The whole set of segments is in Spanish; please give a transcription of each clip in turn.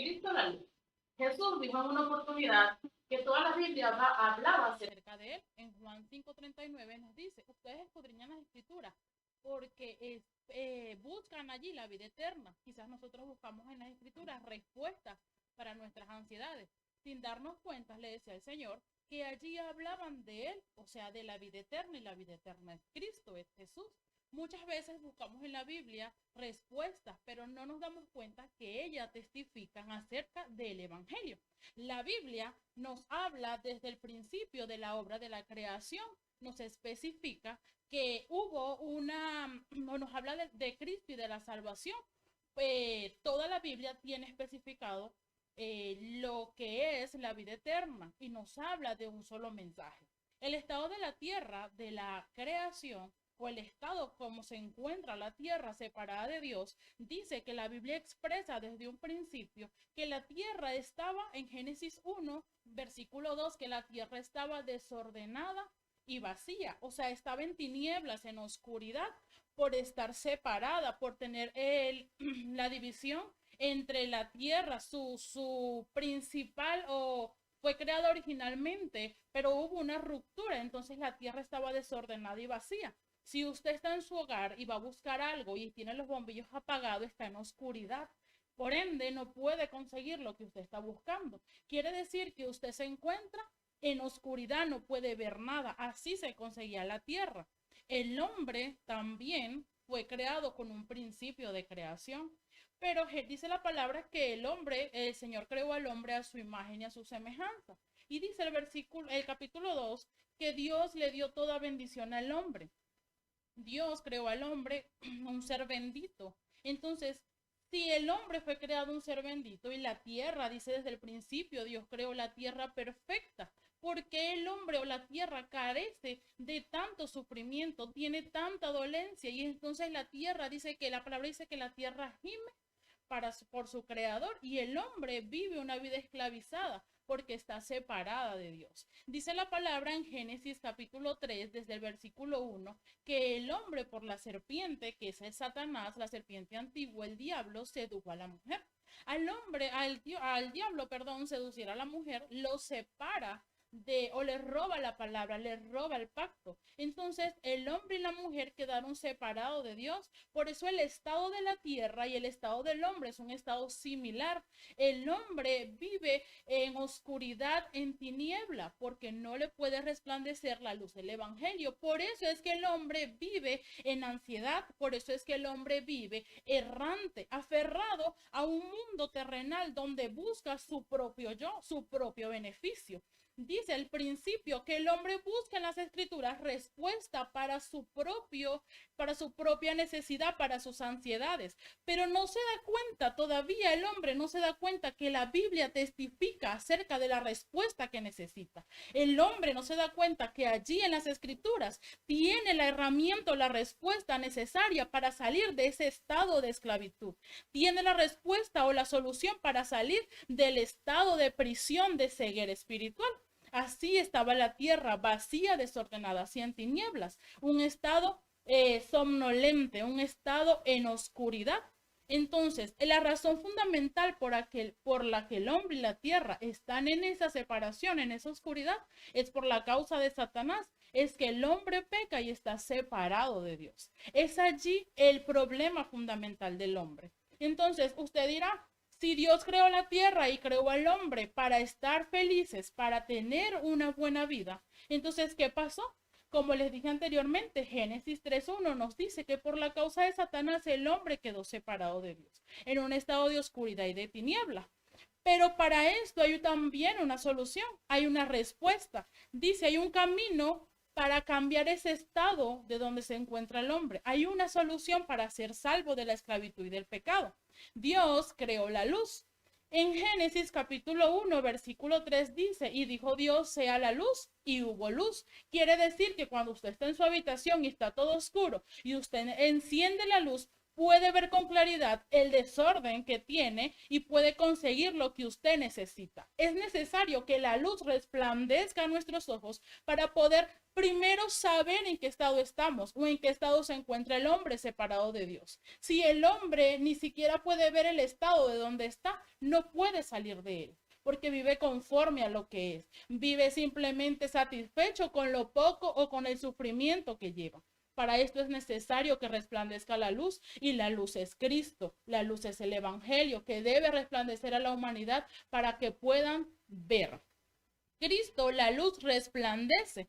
Cristo la luz. Jesús dijo en una oportunidad que toda la Biblia hablaba acerca de él. En Juan 5:39 nos dice, ustedes escudriñan las escrituras porque buscan allí la vida eterna. Quizás nosotros buscamos en las escrituras respuestas para nuestras ansiedades. Sin darnos cuenta, le decía el Señor, que allí hablaban de él, o sea, de la vida eterna, y la vida eterna es Cristo, es Jesús. Muchas veces buscamos en la Biblia respuestas, pero no nos damos cuenta que ellas testifican acerca del Evangelio. La Biblia nos habla desde el principio de la obra de la creación, nos especifica que hubo o nos habla de Cristo y de la salvación. Toda la Biblia tiene especificado lo que es la vida eterna y nos habla de un solo mensaje. El estado de la tierra, de la creación, o el estado como se encuentra la tierra separada de Dios, dice que la Biblia expresa desde un principio que la tierra estaba en Génesis 1, versículo 2, que la tierra estaba desordenada y vacía, o sea, estaba en tinieblas, en oscuridad, por estar separada, por tener la división entre la tierra, su principal o fue creada originalmente, pero hubo una ruptura, entonces la tierra estaba desordenada y vacía. Si usted está en su hogar y va a buscar algo y tiene los bombillos apagados, está en oscuridad. Por ende, no puede conseguir lo que usted está buscando. Quiere decir que usted se encuentra en oscuridad, no puede ver nada. Así se conseguía la tierra. El hombre también fue creado con un principio de creación. Pero dice la palabra que el Señor creó al hombre a su imagen y a su semejanza. Y dice el capítulo 2, que Dios le dio toda bendición al hombre. Dios creó al hombre un ser bendito. Entonces, si el hombre fue creado un ser bendito y la tierra, dice desde el principio, Dios creó la tierra perfecta, porque el hombre o la tierra carece de tanto sufrimiento, tiene tanta dolencia y entonces la tierra dice que la palabra dice que la tierra gime por su creador y el hombre vive una vida esclavizada porque está separada de Dios. Dice la palabra en Génesis capítulo 3, desde el versículo 1, que el hombre por la serpiente, que es el Satanás, la serpiente antigua, el diablo, sedujo a la mujer. Al diablo, perdón, seducir a la mujer, lo separa o le roba la palabra, le roba el pacto. Entonces el hombre y la mujer quedaron separados de Dios. Por eso el estado de la tierra y el estado del hombre es un estado similar. El hombre vive en oscuridad, en tiniebla, porque no le puede resplandecer la luz del evangelio. Por eso es que el hombre vive en ansiedad, por eso es que el hombre vive errante, aferrado a un mundo terrenal donde busca su propio yo, su propio beneficio. Dice el principio que el hombre busca en las escrituras respuesta para su propia necesidad, para sus ansiedades, pero no se da cuenta, todavía el hombre no se da cuenta que la Biblia testifica acerca de la respuesta que necesita. El hombre no se da cuenta que allí en las escrituras tiene la herramienta o la respuesta necesaria para salir de ese estado de esclavitud. Tiene la respuesta o la solución para salir del estado de prisión, de ceguera espiritual. Así estaba la tierra vacía, desordenada, así en tinieblas, un estado somnolente, un estado en oscuridad. Entonces, la razón fundamental por la que el hombre y la tierra están en esa separación, en esa oscuridad, es por la causa de Satanás. Es que el hombre peca y está separado de Dios. Es allí el problema fundamental del hombre. Entonces, usted dirá, si Dios creó la tierra y creó al hombre para estar felices, para tener una buena vida, entonces, ¿qué pasó? Como les dije anteriormente, Génesis 3:1 nos dice que por la causa de Satanás el hombre quedó separado de Dios, en un estado de oscuridad y de tiniebla. Pero para esto hay también una solución, hay una respuesta. Dice, hay un camino para cambiar ese estado de donde se encuentra el hombre. Hay una solución para ser salvo de la esclavitud y del pecado. Dios creó la luz. En Génesis capítulo 1, versículo 3 dice, y dijo Dios, sea la luz, y hubo luz. Quiere decir que cuando usted está en su habitación y está todo oscuro, y usted enciende la luz, puede ver con claridad el desorden que tiene y puede conseguir lo que usted necesita. Es necesario que la luz resplandezca a nuestros ojos para poder primero saber en qué estado estamos o en qué estado se encuentra el hombre separado de Dios. Si el hombre ni siquiera puede ver el estado de donde está, no puede salir de él, porque vive conforme a lo que es. Vive simplemente satisfecho con lo poco o con el sufrimiento que lleva. Para esto es necesario que resplandezca la luz, y la luz es Cristo, la luz es el Evangelio que debe resplandecer a la humanidad para que puedan ver. Cristo, la luz resplandece.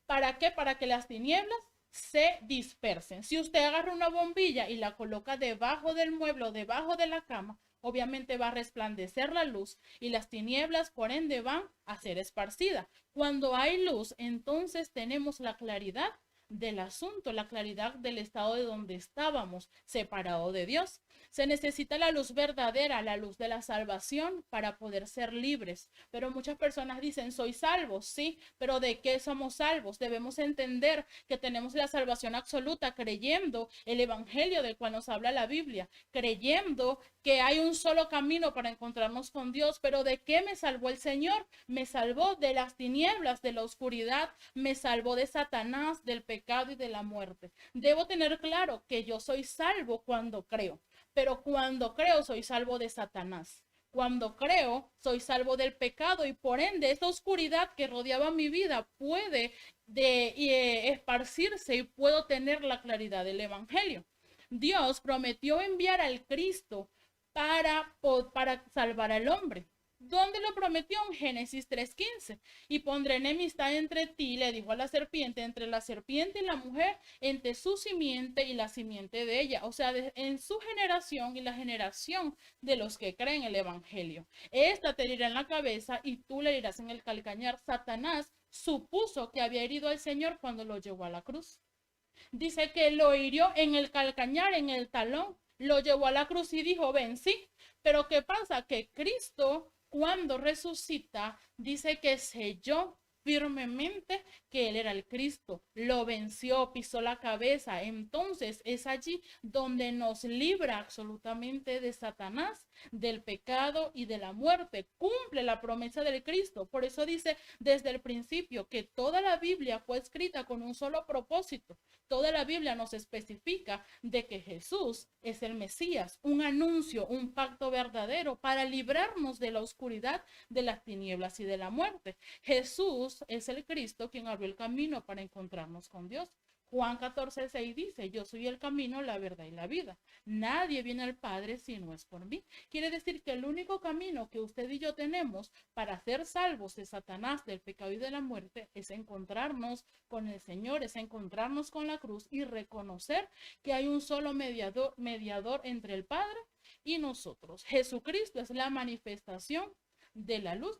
¿Para qué? Para que las tinieblas se dispersen. Si usted agarra una bombilla y la coloca debajo del mueble o debajo de la cama, obviamente va a resplandecer la luz y las tinieblas por ende van a ser esparcidas. Cuando hay luz, entonces tenemos la claridad del asunto, la claridad del estado de donde estábamos, separado de Dios. Se necesita la luz verdadera, la luz de la salvación para poder ser libres. Pero muchas personas dicen, soy salvo, sí, pero ¿de qué somos salvos? Debemos entender que tenemos la salvación absoluta creyendo el evangelio del cual nos habla la Biblia, creyendo que hay un solo camino para encontrarnos con Dios. Pero ¿de qué me salvó el Señor? Me salvó de las tinieblas, de la oscuridad, me salvó de Satanás, del pecado y de la muerte. Debo tener claro que yo soy salvo cuando creo. Pero cuando creo, soy salvo de Satanás. Cuando creo, soy salvo del pecado, y por ende esa oscuridad que rodeaba mi vida puede esparcirse y puedo tener la claridad del evangelio. Dios prometió enviar al Cristo para salvar al hombre. ¿Dónde lo prometió? En Génesis 3:15. Y pondré enemistad entre ti, le dijo a la serpiente, entre la serpiente y la mujer, entre su simiente y la simiente de ella. O sea, en su generación y la generación de los que creen el evangelio. Esta te herirá en la cabeza y tú le herirás en el calcañar. Satanás supuso que había herido al Señor cuando lo llevó a la cruz. Dice que lo hirió en el calcañar, en el talón, lo llevó a la cruz y dijo, ven, sí. Pero ¿qué pasa? Que Cristo, cuando resucita, dice que selló firmemente que él era el Cristo, lo venció, pisó la cabeza. Entonces es allí donde nos libra absolutamente de Satanás, del pecado y de la muerte. Cumple la promesa del Cristo. Por eso dice desde el principio que toda la Biblia fue escrita con un solo propósito. Toda la Biblia nos especifica de que Jesús es el Mesías, un anuncio, un pacto verdadero para librarnos de la oscuridad, de las tinieblas y de la muerte. Jesús es el Cristo quien abrió el camino para encontrarnos con Dios. Juan 14:6 dice, yo soy el camino, la verdad y la vida. Nadie viene al Padre si no es por mí. Quiere decir que el único camino que usted y yo tenemos para ser salvos de Satanás, del pecado y de la muerte, es encontrarnos con el Señor, es encontrarnos con la cruz y reconocer que hay un solo mediador entre el Padre y nosotros. Jesucristo es la manifestación de la luz.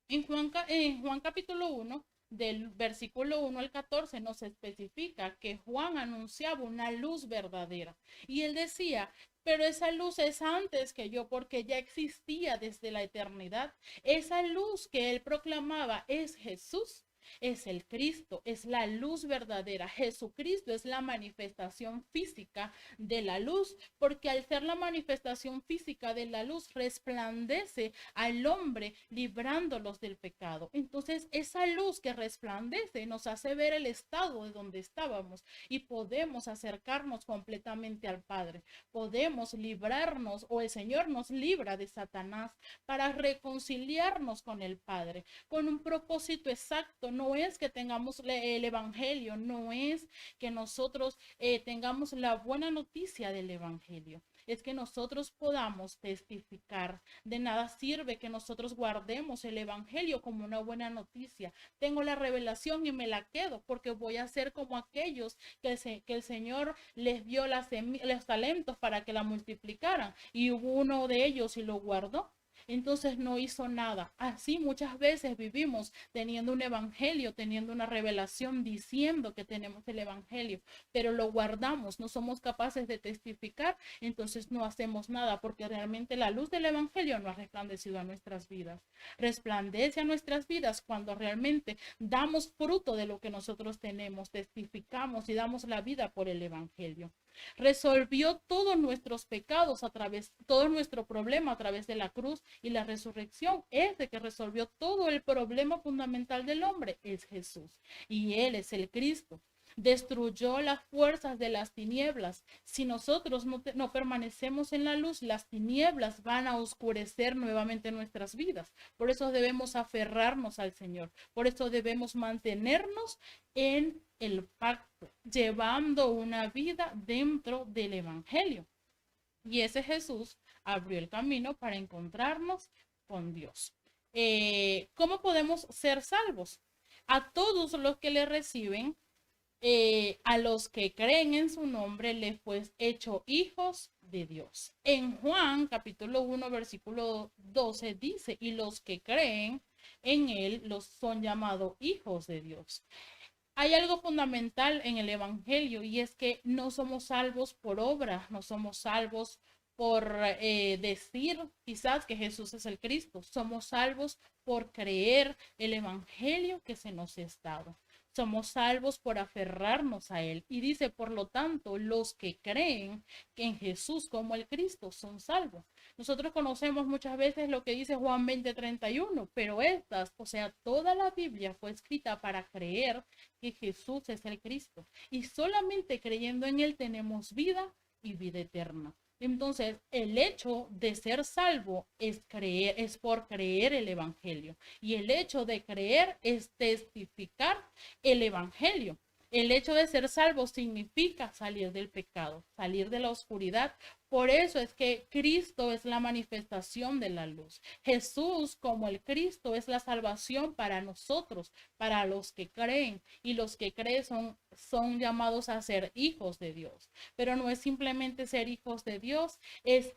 En Juan capítulo 1, del versículo 1 al 14, nos especifica que Juan anunciaba una luz verdadera. Y él decía, pero esa luz es antes que yo, porque ya existía desde la eternidad. Esa luz que él proclamaba es Jesús. Es el Cristo, es la luz verdadera. Jesucristo es la manifestación física de la luz, porque al ser la manifestación física de la luz, resplandece al hombre librándolos del pecado. Entonces, esa luz que resplandece nos hace ver el estado de donde estábamos y podemos acercarnos completamente al Padre. Podemos librarnos, o el Señor nos libra de Satanás para reconciliarnos con el Padre, con un propósito exacto. No es que tengamos el evangelio, no es que nosotros tengamos la buena noticia del evangelio, es que nosotros podamos testificar. De nada sirve que nosotros guardemos el evangelio como una buena noticia. Tengo la revelación y me la quedo porque voy a ser como aquellos que el Señor les dio los talentos para que la multiplicaran, y hubo uno de ellos y lo guardó. Entonces no hizo nada. Así muchas veces vivimos teniendo un evangelio, teniendo una revelación, diciendo que tenemos el evangelio, pero lo guardamos, no somos capaces de testificar, entonces no hacemos nada, porque realmente la luz del evangelio no ha resplandecido a nuestras vidas. Resplandece a nuestras vidas cuando realmente damos fruto de lo que nosotros tenemos, testificamos y damos la vida por el evangelio. Resolvió todos nuestros pecados a través, todo nuestro problema a través de la cruz y la resurrección. Este que resolvió todo el problema fundamental del hombre es Jesús. Y Él es el Cristo. Destruyó las fuerzas de las tinieblas. Si nosotros no permanecemos en la luz, las tinieblas van a oscurecer nuevamente nuestras vidas. Por eso debemos aferrarnos al Señor. Por eso debemos mantenernos en el pacto, llevando una vida dentro del Evangelio. Y ese Jesús abrió el camino para encontrarnos con Dios. ¿Cómo podemos ser salvos? A todos los que le reciben, a los que creen en su nombre, les fue hecho hijos de Dios. En Juan capítulo 1 versículo 12 dice, y los que creen en él los son llamados hijos de Dios. Hay algo fundamental en el Evangelio y es que no somos salvos por obra, no somos salvos por decir quizás que Jesús es el Cristo. Somos salvos por creer el Evangelio que se nos es dado. Somos salvos por aferrarnos a Él. Y dice, por lo tanto, los que creen que en Jesús como el Cristo son salvos. Nosotros conocemos muchas veces lo que dice Juan 20:31, pero estas, o sea, toda la Biblia fue escrita para creer que Jesús es el Cristo. Y solamente creyendo en Él tenemos vida y vida eterna. Entonces, el hecho de ser salvo es creer, es por creer el Evangelio. Y el hecho de creer es testificar el Evangelio. El hecho de ser salvo significa salir del pecado, salir de la oscuridad. Por eso es que Cristo es la manifestación de la luz. Jesús, como el Cristo, es la salvación para nosotros, para los que creen. Y los que creen son llamados a ser hijos de Dios. Pero no es simplemente ser hijos de Dios, es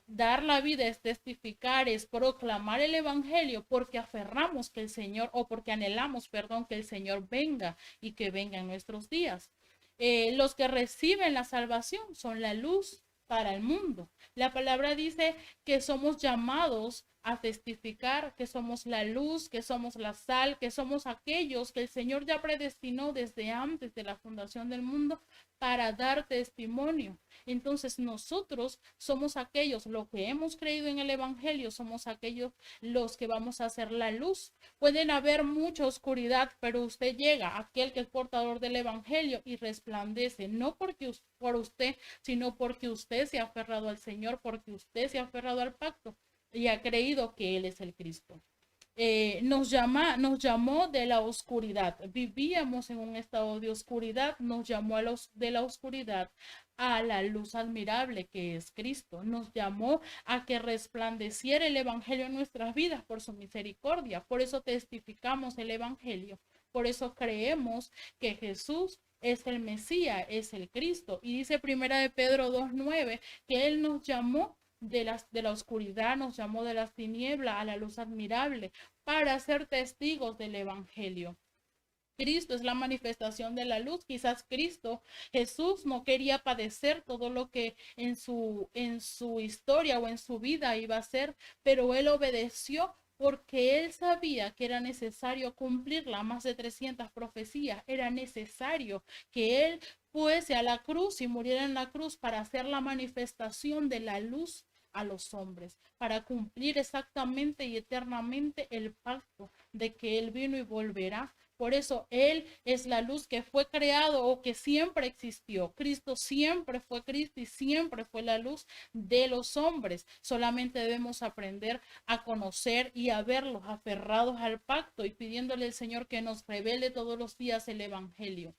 dar la vida, es testificar, es proclamar el Evangelio porque aferramos que el Señor, o porque anhelamos, perdón, que el Señor venga y que venga en nuestros días. Los que reciben la salvación son la luz para el mundo. La palabra dice que somos llamados a testificar, que somos la luz, que somos la sal, que somos aquellos que el Señor ya predestinó desde antes de la fundación del mundo para dar testimonio. Entonces nosotros somos aquellos, los que hemos creído en el Evangelio, somos aquellos los que vamos a hacer la luz. Pueden haber mucha oscuridad, pero usted llega, aquel que es portador del Evangelio, y resplandece, no porque por usted, sino porque usted se ha aferrado al Señor, porque usted se ha aferrado al pacto y ha creído que Él es el Cristo. Nos llamó de la oscuridad. Vivíamos en un estado de oscuridad, nos llamó de la oscuridad a la luz admirable que es Cristo. Nos llamó a que resplandeciera el Evangelio en nuestras vidas por su misericordia. Por eso testificamos el Evangelio. Por eso creemos que Jesús es el Mesías, es el Cristo. Y dice Primera de Pedro 2:9 que Él nos llamó de la oscuridad, nos llamó de las tinieblas a la luz admirable para ser testigos del Evangelio. Cristo es la manifestación de la luz. Quizás Jesús no quería padecer todo lo que en su historia o en su vida iba a ser, pero Él obedeció porque Él sabía que era necesario cumplir las más de 300 profecías. Era necesario que Él fuese a la cruz y muriera en la cruz para hacer la manifestación de la luz a los hombres, para cumplir exactamente y eternamente el pacto de que Él vino y volverá. Por eso Él es la luz que fue creado o que siempre existió. Cristo siempre fue Cristo y siempre fue la luz de los hombres. Solamente debemos aprender a conocer y a verlos aferrados al pacto y pidiéndole al Señor que nos revele todos los días el Evangelio.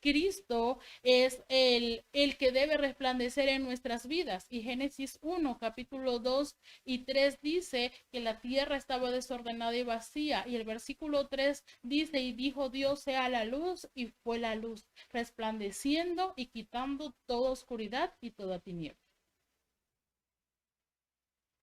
Cristo es el que debe resplandecer en nuestras vidas. Y Génesis 1, capítulo 2 y 3 dice que la tierra estaba desordenada y vacía. Y el versículo 3 dice, y dijo Dios sea la luz, y fue la luz, resplandeciendo y quitando toda oscuridad y toda tiniebla.